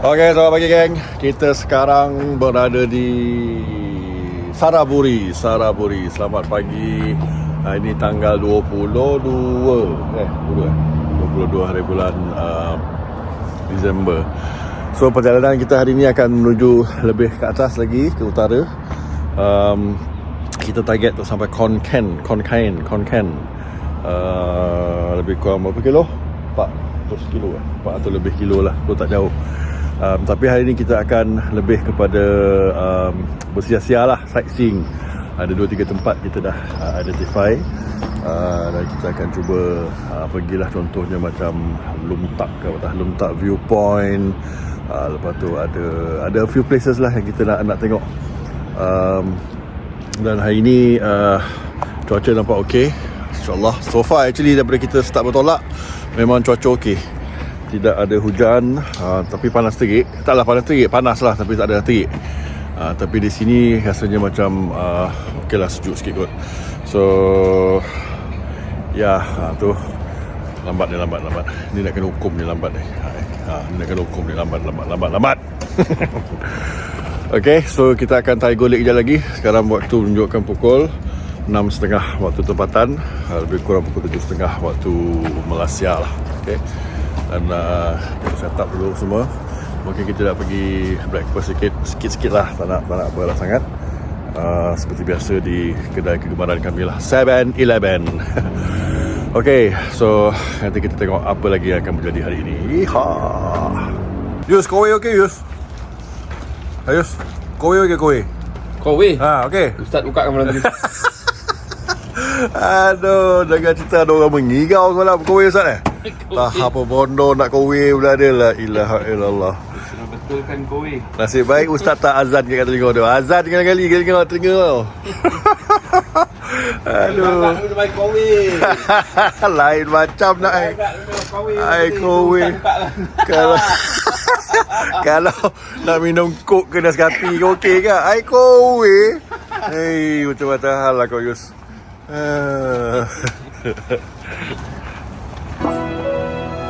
Okey, selamat pagi geng. Kita sekarang berada di Saraburi. Selamat pagi. Ini tanggal 22 hari bulan Disember. So perjalanan kita hari ini akan menuju lebih ke atas lagi, ke utara. Kita target untuk sampai Konkan. Lebih kurang berapa kilo? 400 kilo 400 lebih kilo lah. So tak jauh. Tapi hari ini kita akan lebih kepada bersia-sia lah, sightseeing. Ada 2-3 tempat kita dah identify, dan kita akan cuba pergilah, contohnya macam Lumtak Viewpoint. Lepas tu ada a few places lah yang kita nak tengok. Dan hari ini cuaca nampak okey, InsyaAllah. So far actually daripada kita start bertolak, memang cuaca okey. Tidak ada hujan, tapi panas terik. Taklah panas terik, panas lah tapi tak ada terik. Tapi di sini rasanya macam okey lah, sejuk sikit kot. So ya, tu lambat. Ni nak kena hukum ni lambat ni. Ni nak kena hukum ni lambat. Okay, so kita akan tarik golek kejap lagi. Sekarang waktu menunjukkan pukul 6.30 waktu tempatan, lebih kurang pukul 7.30 waktu Malaysia lah. Okay, dan kita set up dulu semua. Mungkin kita nak pergi breakfast sikit lah, tak nak berat sangat. Seperti biasa di kedai kegemaran kami lah, 7-Eleven. Okay, so nanti kita tengok apa lagi yang akan berjadi hari ini. Yus, kowe okey Yus? Yus, kowe okey kowe? Kowe? Okey. Ustaz buka kamera tadi. Aduh, jangan cerita ada orang mengigau semalam kowe Ustaz Tak apa bondo nak kowe pula dia. La ilaha illallah. Sudah betulkan kowe. Nasib baik Ustaz tak azan kat telinga tu. Azan kali tengok telinga tau. Aduh. Lain macam nak kowe. Kalau nak minum kok ke Nescafe ke okey ke? Kowe. Hei, betul-betul hal lah kau Yus.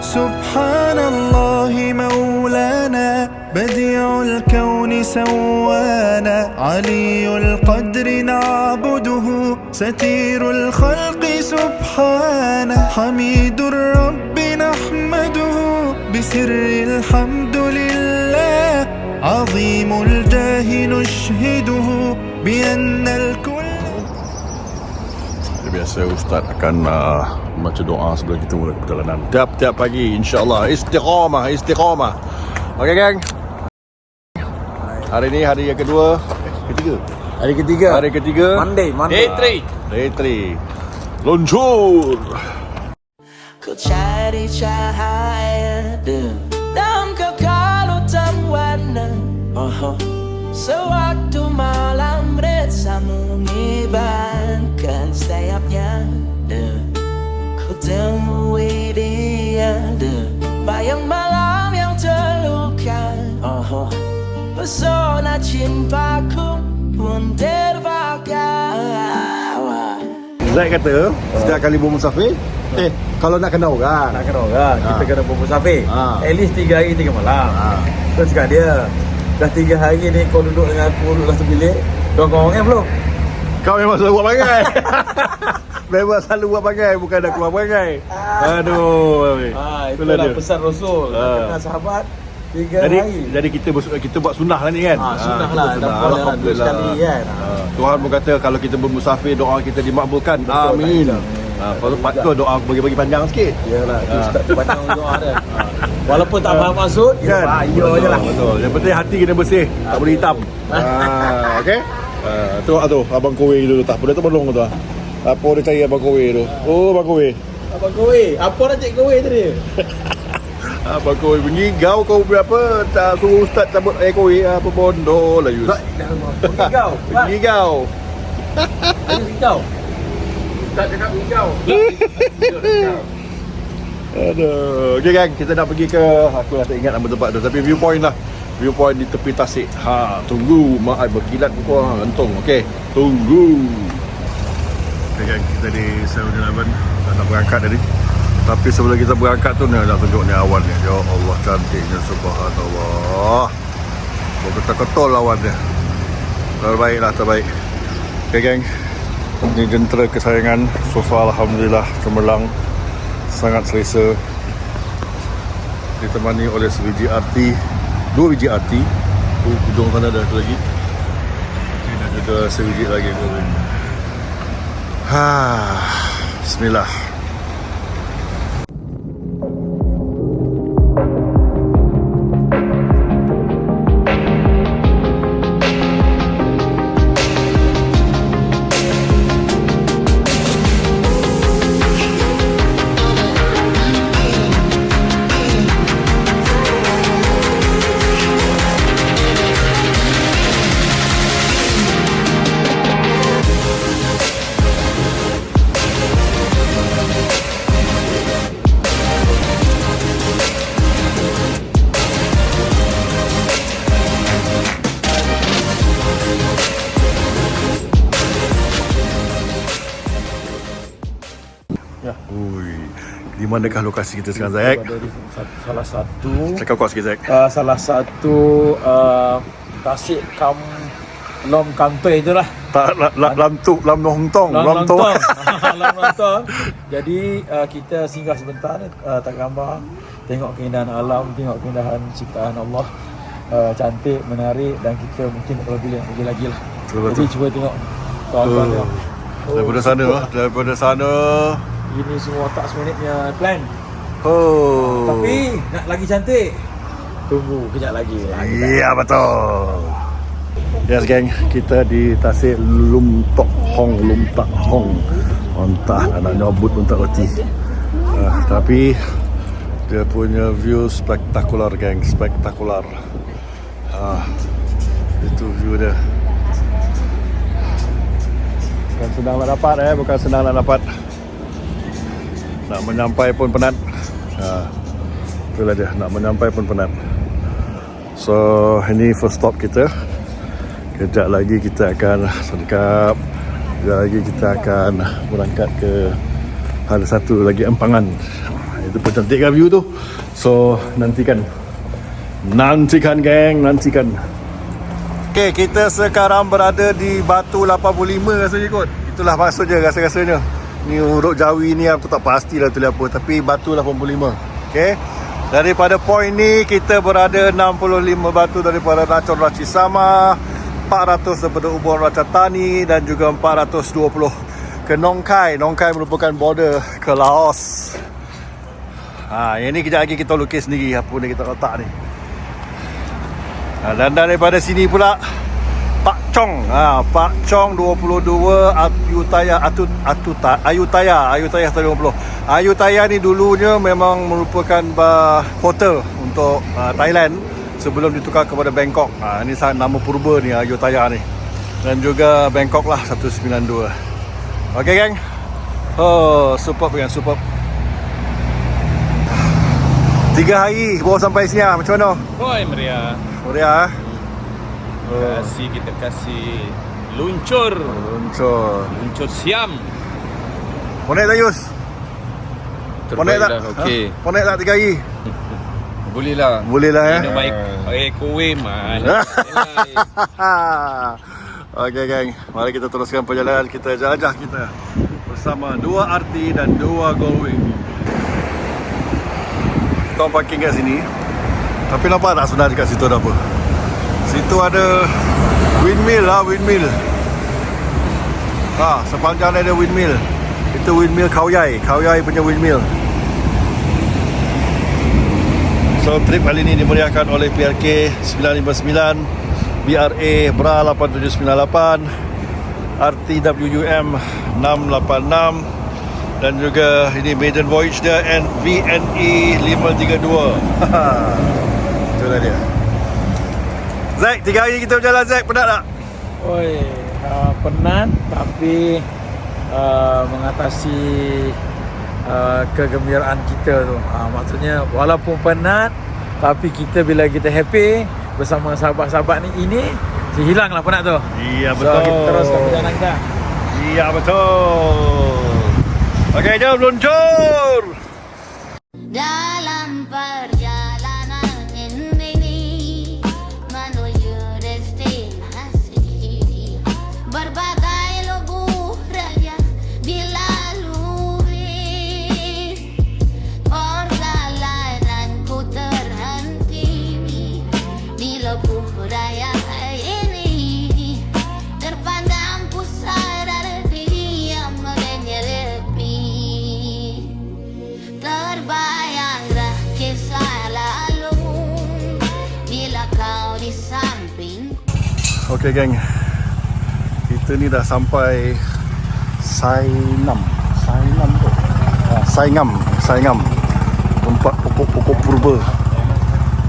Subhanallah maulana badi'ul kauni sawana aliyul qadri na'buduhu satirul khalqi subhana hamidur rabbi nahmaduhu bisirril hamdulillah azimul jahi nushhiduhu biannal kull. Biasa Ustaz akan baca doa sebelum kita mula perjalanan tiap pagi, insyaAllah. Istiqamah. Okey gang, hari ni hari yang ketiga. Hari ketiga Monday. Day 3 luncur. Ku cari cahaya dalam kekalutan warna. Sewaktu malam resa mengibarkan sayapnya, ku temui dia, bayang malam yang terluka. Pesona cintaku pun terbakar. Zaid kata setiap kali bermusafir, kalau nak kenal orang kita kena bermusafir at least 3 hari 3 malam. Terus cakap dia, dah 3 hari ni kau duduk dengan aku duduk dalam bilik, kau orang kan belum? Kau memang selalu buat bagai. Memang selalu buat bagai, bukan dah keluar bagai. Aduh. Itulah dia. Pesan Rasul, kenal sahabat 3 hari. Jadi kita buat sunnah lah ni kan. Sunnah lah. Alhamdulillah sekali kan. Tuhan pun kata kalau kita bermusafir, doa kita dimakbulkan. Amin. Patut doa aku bagi panjang sikit. Yalah, tu start panjang doa dia. Walaupun tak faham maksud, kan? Ya je lah. Betul. Yang penting hati kena bersih, tak boleh hitam. Okey. Tu abang kowe tu tak boleh tu belong tu. Apa dia cari abang kowe tu? Oh, abang kowe. Apa nak cik kowe tadi? Abang kowe mengigau kau berapa? Tak suruh ustaz cabut kowe apa bondo lah Yus. Mengigau. Ustaz cakap mengigau. Aduh. Okey gang, kita nak pergi ke, aku dah tak ingat nama tempat tu, tapi viewpoint lah. Viewpoint di tepi tasik. Tunggu mak ai berkilat pukul gantung. Okey, tunggu. Okey gang, kita di 7-Eleven dah nak berangkat tadi. Tapi sebelum kita berangkat tu ni nak tunjuk ni awan ni. Ya Allah, cantiknya, subhanallah. Berketul-ketul awan dia. Terbaik lah, terbaik. Okay geng, ini jentera kesayangan. Sofa alhamdulillah cemerlang, sangat selesa. Ditemani oleh sebiji RT, 2 biji RT. Ujung sana ada satu lagi. Dan juga sebiji lagi. Bismillah. Ui, di manakah lokasi kita sekarang, Zack? Ada di salah satu Cakap kuat sikit, Zack. salah satu Tasik Kam Lom Kampai itulah. Tak, Lam Nong Tong. Lam Tong. Jadi kita singgah sebentar, tak gambar, tengok keindahan alam, tengok keindahan ciptaan Allah. Cantik, menarik, dan kita mungkin kalau boleh lagi lah. Jadi cuba tengok kawan-kawan tengok. Daripada sana. Ini semua tak seminitnya plan. Tapi nak lagi cantik, tunggu kejap lagi lah. ya, betul. Yes geng, kita di Tasik Lum Tak Hong. Entah nak nyobut pun tak reti. Tapi dia punya view spektakular geng, spektakular. Itu view dia. Bukan senang nak dapat bukan senang nak dapat. Nak menyampai pun penat. Itulah dia, nak menyampai pun penat. So, ini first stop kita. Kejap lagi kita akan sedekap. Kejap lagi kita akan berangkat ke ada satu lagi empangan. Itu pun cantik kan view tu. So, nantikan geng, nantikan. Okay, kita sekarang berada di Batu 85 rasanya kot. Itulah maksud je rasa-rasanya. Ni urut Jawi ni aku tak pastilah tu apa, tapi Batu 85. Okay, daripada point ni kita berada 65 batu daripada Racun Racisama, 400 daripada Ubon Ratchathani, dan juga 420 ke Nongkai. Nongkai merupakan border ke Laos. Yang ni kejap lagi kita lukis sendiri apa ni kita letak ni. Dan daripada sini pula Pak Chong 22 Ayutthaya 150. Ayutthaya ni dulunya memang merupakan kota untuk Thailand sebelum ditukar kepada Bangkok. Ini nama purba ni Ayutthaya ni. Dan juga Bangkok lah 192. Okey geng. Superb geng, superb. 3 hari baru sampai sini macam mana? Meriah. Meriah Kita kasih luncur siam. Ponek tak Yus? Ponek tak? Okey. Ponek tak 3 hari? Boleh lah. Minum air kowe mana. Okey geng, mari kita teruskan perjalanan kita, jelajah kita bersama 2 RT dan 2 Goldwing. Kita parking kat sini. Tapi nampak tak sebenarnya dekat situ ada apa? Situ ada windmill lah, windmill. Sepanjang ada windmill. Itu windmill Khao Yai punya windmill. So trip kali ini dimeriahkan oleh PRK 959, BRA BRA 8798, RTWUM 686, dan juga ini maiden voyage dia VNE 532. Itulah dia. Zack, 3 hari kita berjalan Zack, penat tak? Penat tapi mengatasi kegembiraan kita tu. Maksudnya walaupun penat tapi kita bila kita happy bersama sahabat-sahabat ni hilanglah penat tu. Iya betul. So kita teruskan perjalanan kita. Iya betul. Okey, jom luncur. Dalam perjalanan ini menuju destinasi, berbagai lubuk raja dilalui. Perjalananku terhenti di lubuk raya ini, terpandang pusara yang menyerepi. Terbayanglah kisah lalu bila kau di samping. Okay geng, kita ni dah sampai Sainam tu. Saingam. Tempat pokok-pokok purba.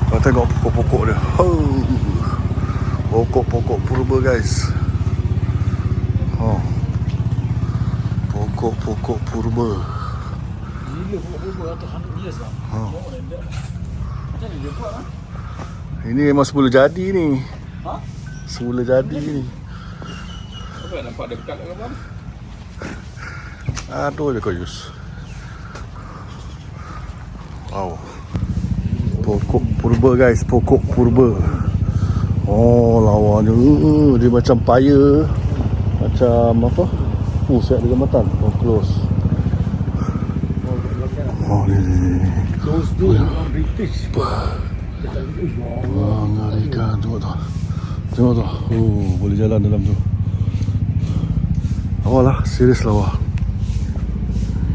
Kau tengok pokok-pokok dia. Pokok-pokok purba guys. Pokok-pokok purba. Gila pokok-pokok atau 100 years lah. Macam ni dia buat lah. Ini memang semula jadi ni. Ha? Semula jadi ni. Apa yang nampak dekat ke bang? Aduh je kau Yus. Wow. Pokok purba guys, pokok purba. Oh lawanya. Dia macam paya. Macam apa? Siap dia gamatan. Oh close. Oh ni. Those days orang British. Mengerikan. Tengok tu. Boleh jalan dalam tu. Awal lah, serius lah wah.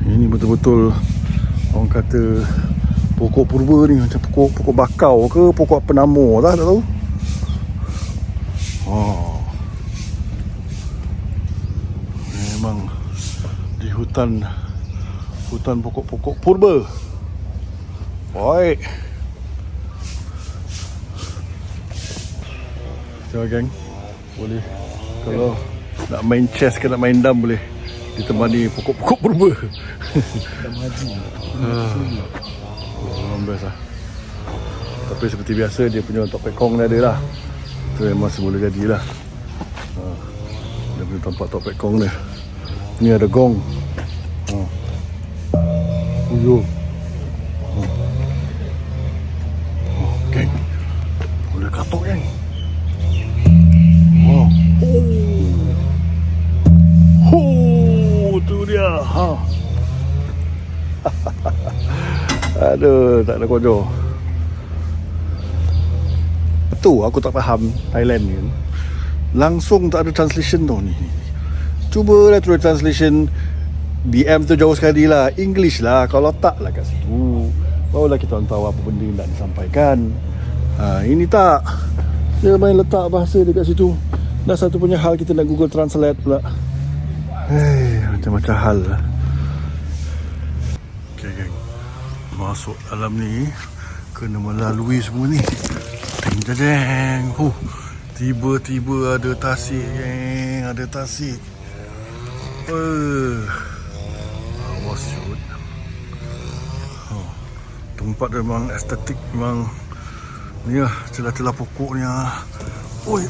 Ini betul-betul orang kata pokok purba ni macam pokok bakau ke pokok apa nama lah, tak tahu. Memang di hutan pokok-pokok purba. Baik. Tengok geng, boleh kalau nak main chess ke nak main dam boleh ditemani pokok-pokok purba. Best lah. Tapi seperti biasa dia punya tok pekong ni ada lah. Itu memang semula jadilah. Dia punya tempat tok pekong ni. Ni ada gong. Geng, boleh katok geng. Tu dia. Aduh, tak ada kodoh. Tu aku tak faham Thailand ni. Langsung tak ada translation tu ni. Cubalah terus translation. BM tu jauh sekali lah. English lah. Kalau tak lah kat situ, barulah kita tahu apa benda yang nak disampaikan. Ini tak. Dia main letak bahasa dekat situ. Dah satu punya hal kita nak Google Translate pula. Macam-macam hal lah. Okay geng, masuk dalam ni kena melalui semua ni. Deng. Tiba-tiba ada tasik geng. Ada tasik. Awas shoot. Tempat memang estetik. Memang ni lah celah-celah pokoknya. Oi.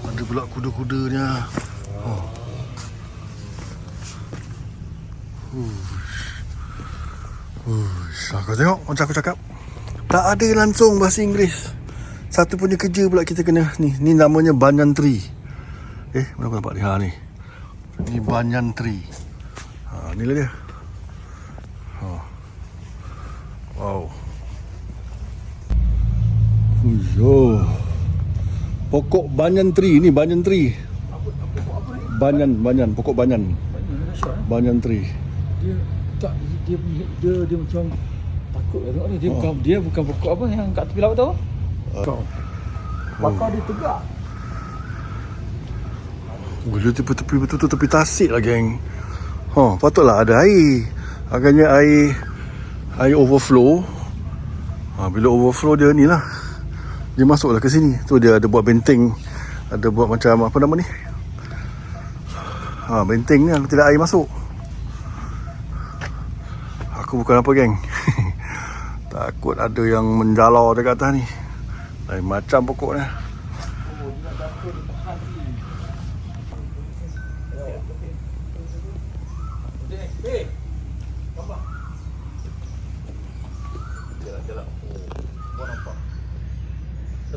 Ada pula kuda-kudanya. Kau tengok macam aku cakap, tak ada langsung bahasa Inggeris. Satu punya kerja pula kita kena ni namanya banyan tree. Mana aku nampak dia? Ni ni banyan tree. Ni lah dia. Wow. Pokok banyan tree ni, banyan tree. Banyan, pokok banyan. Banyan tree. Dia macam takut tengok ni. Dia bukan pokok apa yang kat tepi laut tu. Bakar dia tegak. Dia tepi betul-betul tepi tasik lah geng. Patutlah ada air. Agaknya air overflow. Bila overflow dia ni lah, dia masuklah ke sini. Tu dia ada buat benteng. Ada buat macam apa nama ni? Benteng ni yang tidak air masuk. Aku bukan apa geng. Takut ada yang menjalar dekat atas ni. Lain macam pokoknya.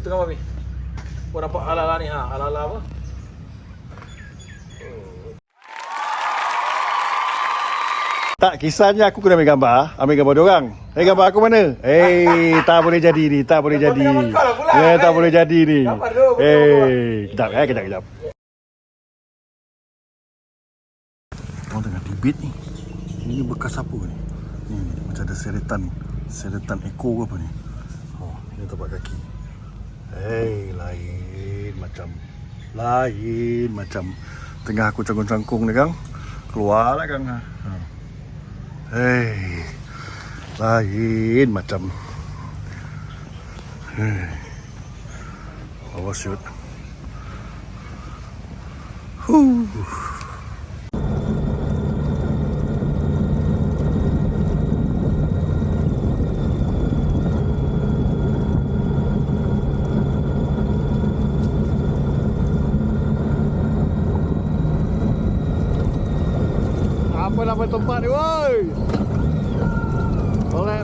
tengah mami. Kau nampak ala-ala ni ha, ala-ala apa? Tak, kisahnya aku kena ambil gambar diorang. Gambar aku mana? Tak boleh jadi ni, tak boleh jadi. Tak boleh jadi ni. Kejap. Orang tengah debate ni. Ini bekas apa ni? Ni macam ada seretan ekor ke apa ni? Oh, ini tapak kaki. Lain macam tengah aku cangkung-cangkung ni kang. Keluarlah kang. Lain macam. Awas shoot. Apa nama tempat ni woi? Boleh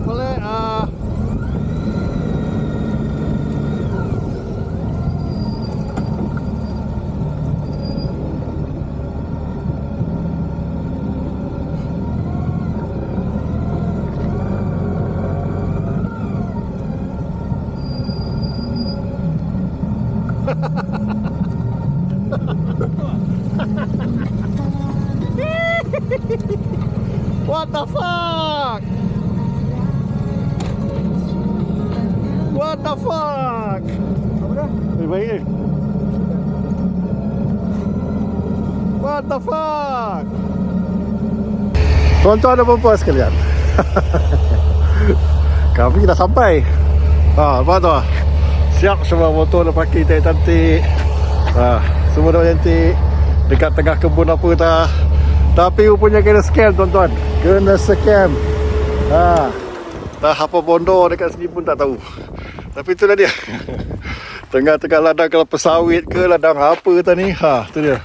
What the fuck? What the fuck? Baik ni. What the fuck? Tuan-tuan dan puan-puan sekalian. Kami dah sampai. Nampak tu? Siap semua motor dah parking cantik-cantik. Semua dah cantik. Dekat tengah kebun apa dah. Tapi rupanya kena scam tuan-tuan. Kena scam. Dah apa bondo dekat sini pun tak tahu. Tapi itulah dia. Tengah-tengah ladang kelapa sawit ke ladang apa tadi. Tu dia.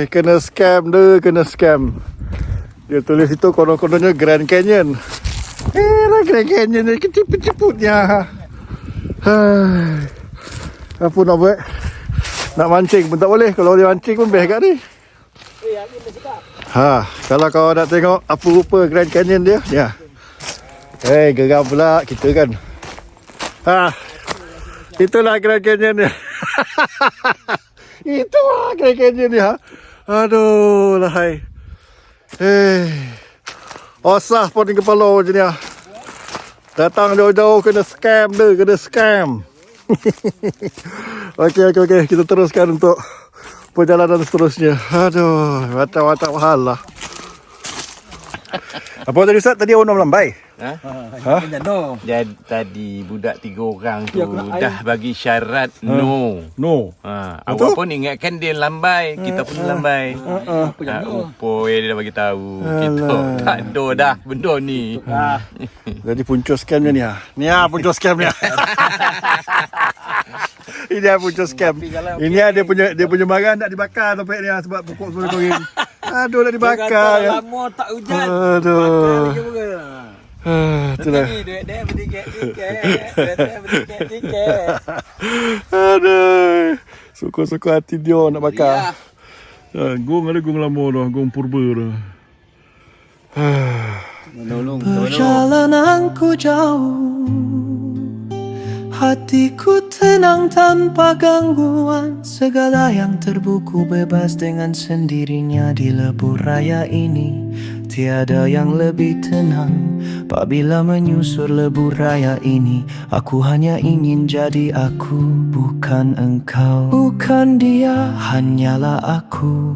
Kena scam dia, kena scam. Dia tulis itu konon-kononnya Grand Canyon. Grand Canyon ni keciput-ciputnya. Apa nak buat? Nak mancing pun tak boleh. Kalau dia mancing pun best kat ni. Kalau kau nak tengok apa rupa Grand Canyon dia, ya. Geram pula kita kan. Itulah Grand Canyon dia. Itulah Grand Canyon dia. Aduh lahai. Osah pun di kepala macam ni. Datang jauh-jauh kena scam dia, kena scam. Okey, kita teruskan untuk perjalanan seterusnya. Aduh, macam-macam hal lah. Apa tadi Ustaz? Tadi orang melambai? Tadi budak 3 orang tu dah bagi syarat no. Awak pun ingatkan dia lambai, kita pun lambai. Upoi dia dah bagi tahu. Kita tak ada dah benda ni. Jadi punca scam ni ha. Ni punca scam ni. Ini punca scam. Ini dia punya barang nak dibakar topik dia sebab pokok semua kering. Aduh nak dibakar. Lama tak hujan. Aduh. Itulah. Duit dia bertiket. Aduh. Suka-suka hati dia nak bakar. Gong lama dah, gong purba dah. Perjalananku jauh, hatiku tenang tanpa gangguan. Segala yang terbuku bebas dengan sendirinya di lebuh raya ini. Tiada yang lebih tenang apabila menyusur lebuh raya ini. Aku hanya ingin jadi aku, bukan engkau. Bukan dia, hanyalah aku.